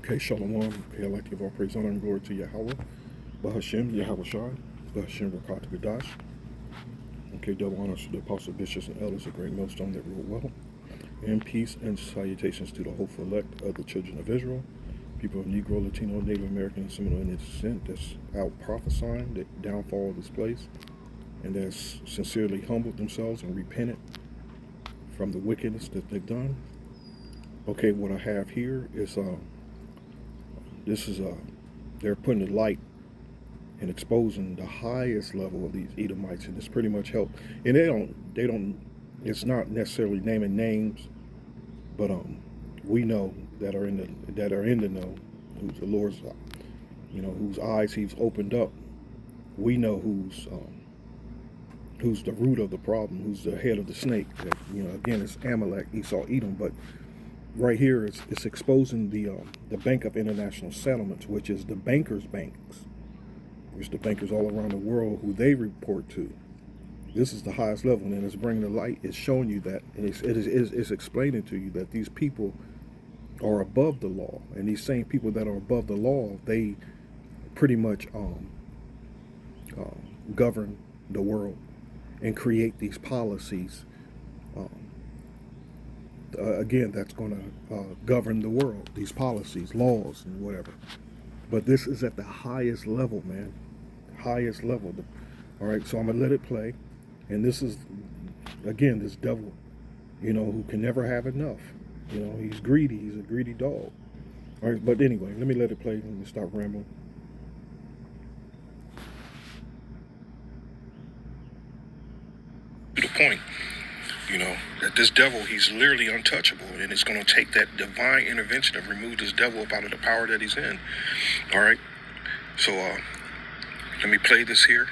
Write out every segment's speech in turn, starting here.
Okay, Shalom. Okay, I'd like to give all praise, honor, and glory to Yahweh, Bahashem, Yahweh Shai, Bahashem, Rakat Gadash. Okay, double honors to the apostle, bishops, and elders, a great millstone that rule well. And peace and salutations to the hopeful elect of the children of Israel, people of Negro, Latino, Native American, and Seminole Indian descent that's out prophesying the downfall of this place, and that's sincerely humbled themselves and repented from the wickedness that they've done. Okay, what I have here is they're putting the light and exposing the highest level of these Edomites, and it's pretty much helped. And they don't. It's not necessarily naming names, but we know that are in the know, who's the Lord's, whose eyes He's opened up. We know who's the root of the problem, who's the head of the snake. That, again, it's Amalek, Esau, Edom, but right here it's exposing the Bank of International Settlements, which is the bankers' banks. There's the bankers all around the world who they report to. This is the highest level, and it's bringing the light. It's showing you that, and it's explaining to you that these people are above the law, and these same people that are above the law, they pretty much govern the world and create these policies. Again, that's going to govern the world. These policies, laws, and whatever. But this is at the highest level, man. Highest level. All right, so I'm going to let it play. And this is, again, this devil, who can never have enough. He's greedy. He's a greedy dog. All right, but anyway, let me let it play. Let me stop rambling. To the point, that this devil, he's literally untouchable. And it's going to take that divine intervention to remove this devil up out of the power that he's in. All right, so let me play this here.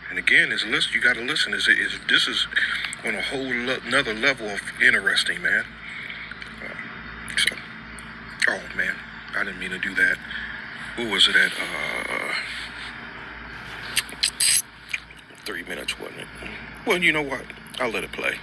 And again, you got to listen. This is on a whole another level of interesting, man. Oh man, I didn't mean to do that. What was it at? 3 minutes, wasn't it? Well, you know what? I'll let it play.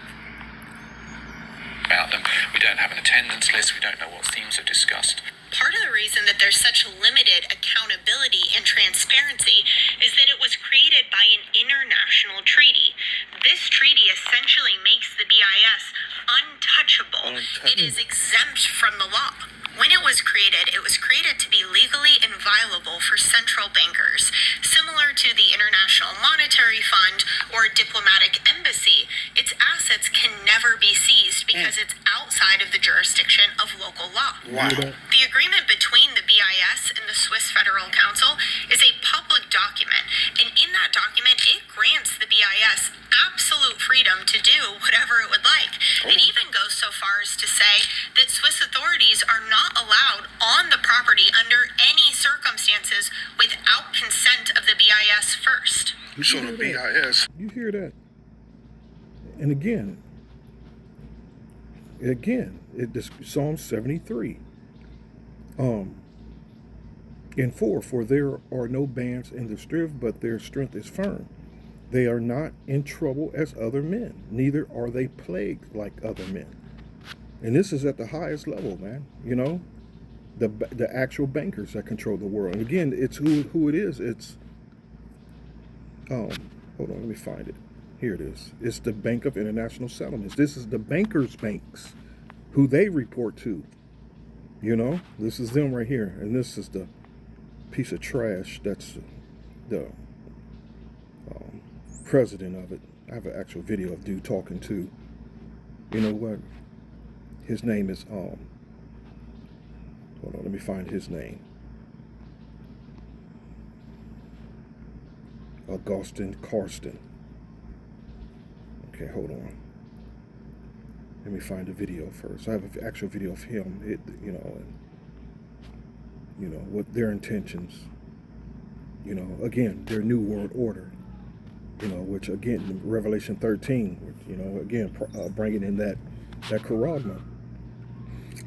About them. We don't have an attendance list. We don't know what themes are discussed. Part of the reason that there's such limited accountability and transparency is that it was created by an international treaty. This treaty essentially makes the BIS untouchable. It is exempt from the law. When it was created to be legally inviolable for central bankers, similar to the International Monetary Fund or diplomatic embassy. Its assets can never be seized because it's outside of the jurisdiction of local law. Wow. The agreement between the BIS and the Swiss Federal Council is a public document, and in that document, it grants the BIS absolute freedom to do whatever it would like. It even goes so far as to say that Swiss authorities are not allowed on the property under any circumstances without consent of the BIS first. So the BIS. You hear that? And again, this Psalm 73. In 4, for there are no bands in their strength, but their strength is firm. They are not in trouble as other men, neither are they plagued like other men. And this is at the highest level, man. The actual bankers that control the world. And again, it's who it is. It's hold on, let me find it. Here it is. It's the Bank of International Settlements. This is the bankers' banks, who they report to. This is them right here, and this is the piece of trash that's the president of it. I have an actual video of dude talking to. You know what? His name is hold on, let me find his name. Augustin Karsten. Okay, hold on. Let me find the video first. I have an actual video of him, what their intentions, again, their new world order, which again, Revelation 13, which, bringing in that charagma.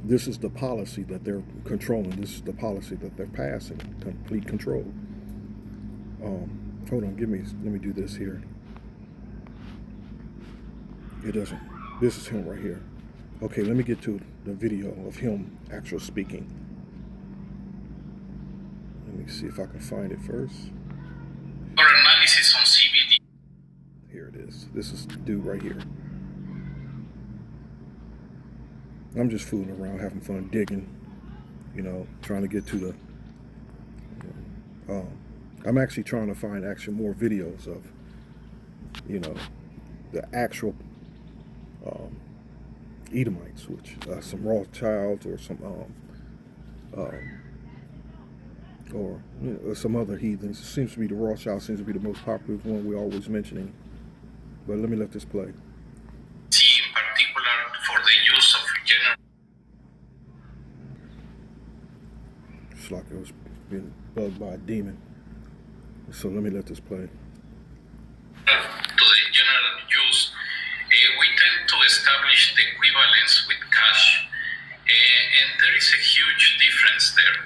This is the policy that they're controlling. This is the policy that they're passing, complete control. Hold on, let me do this here. It doesn't. This is him right here. Okay, let me get to the video of him actually speaking. me see if I can find it first. For analysis on CBD. Here it is. This is the dude right here. I'm just fooling around, having fun, digging, you know, trying to get to the, I'm actually trying to find actually more videos of, you know, the actual Edomites, which some Rothschilds or some or you know, some other heathens. It seems to be the Rothschild seems to be the most popular one we're always mentioning. But let me let this play. See in particular for the use of general. It's like it was being bugged by a demon. So let me let this play. To the general use, we tend to establish the equivalence with cash, and there is a huge difference there.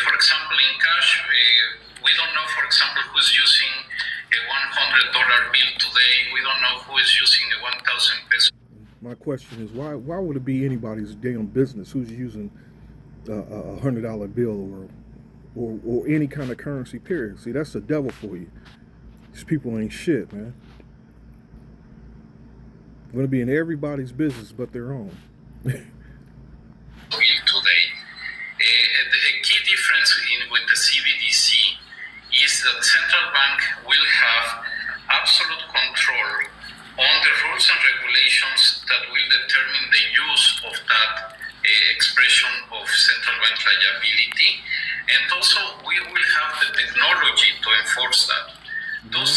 For example, in cash, we don't know, for example, who's using a $100 bill today. We don't know who is using a 1,000 peso. My question is, why would it be anybody's damn business who's using a $100 bill or any kind of currency, period? See, that's the devil for you. These people ain't shit, man. It's going to be in everybody's business but their own. Today. The key difference with the CBDC is that central bank will have absolute control on the rules and regulations that will determine the use of that expression of central bank liability, and also we will have the technology to enforce that. Those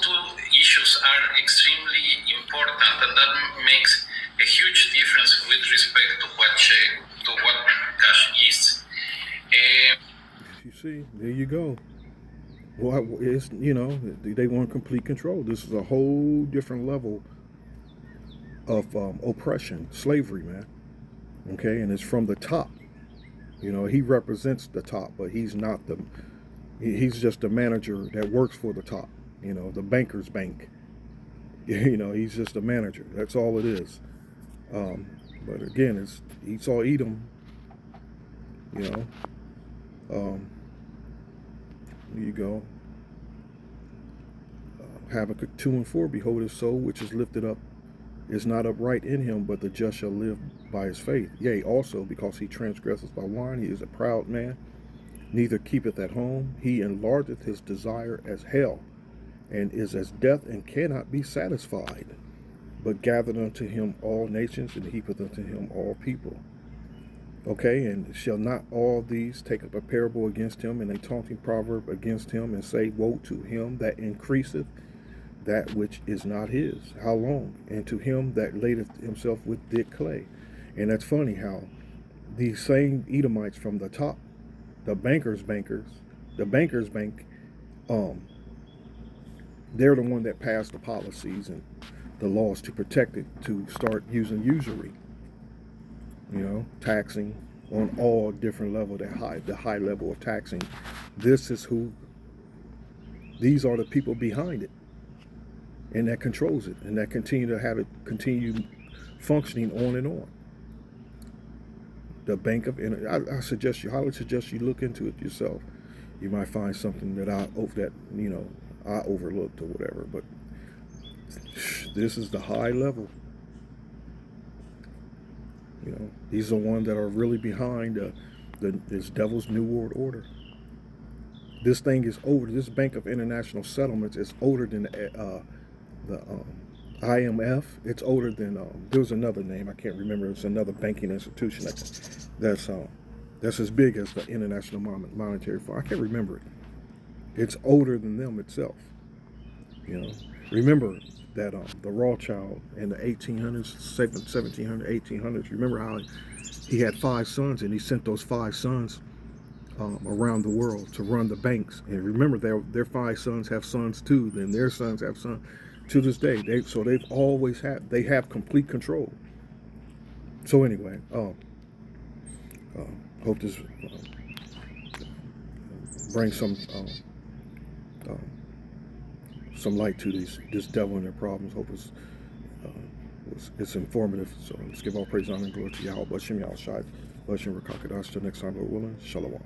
two issues are extremely important, and that makes a huge difference with respect to what cash is. You see, there you go. Well, it's, you know, they want complete control. This is a whole different level of oppression, slavery, man. Okay, and it's from the top. You know, he represents the top, but he's not the. He's just a manager that works for the top. You know, the banker's bank. You know, he's just a manager. That's all it is. But again, it's Esau Edom. You know. Here you go. Habakkuk 2 and 4. Behold, his soul which is lifted up is not upright in him, but the just shall live by his faith. Yea, also because he transgresseth by wine, he is a proud man, neither keepeth at home. He enlargeth his desire as hell, and is as death, and cannot be satisfied. But gathered unto him all nations, and heapeth unto him all people. Okay, and shall not all these take up a parable against him, and a taunting proverb against him, and say, woe to him that increaseth that which is not his? How long? And to him that ladeth himself with thick clay. And that's funny how these same Edomites from the top, the bankers, the bankers bank, they're the one that passed the policies and the laws to protect it, to start using usury. You know, taxing on all different levels, the high level of taxing. This is who, these are the people behind it, and that controls it, and that continue to have it continue functioning on and on. The Bank of, I suggest you, highly suggest you look into it yourself. You might find something that I overlooked or whatever, but this is the high level. You know, these are ones that are really behind this devil's New World Order. This thing is older. This Bank of International Settlements is older than the IMF. It's older than there was another name I can't remember. It's another banking institution that's as big as the International Monetary Fund. I can't remember it. It's older than them itself. You know, remember that the Rothschild in the 1800s, 1700s, 1800s. Remember how he had 5 sons, and he sent those 5 sons around the world to run the banks. And remember, their 5 sons have sons too. Then their sons have sons to this day. They've always had. They have complete control. So anyway, hope this brings some light to this devil and their problems. Hope it's informative. So let's give all praise, honor, and glory to Yahweh. Bashem Yahshai. Bashem Rakakadash. Till next time, Lord willing. Shalom.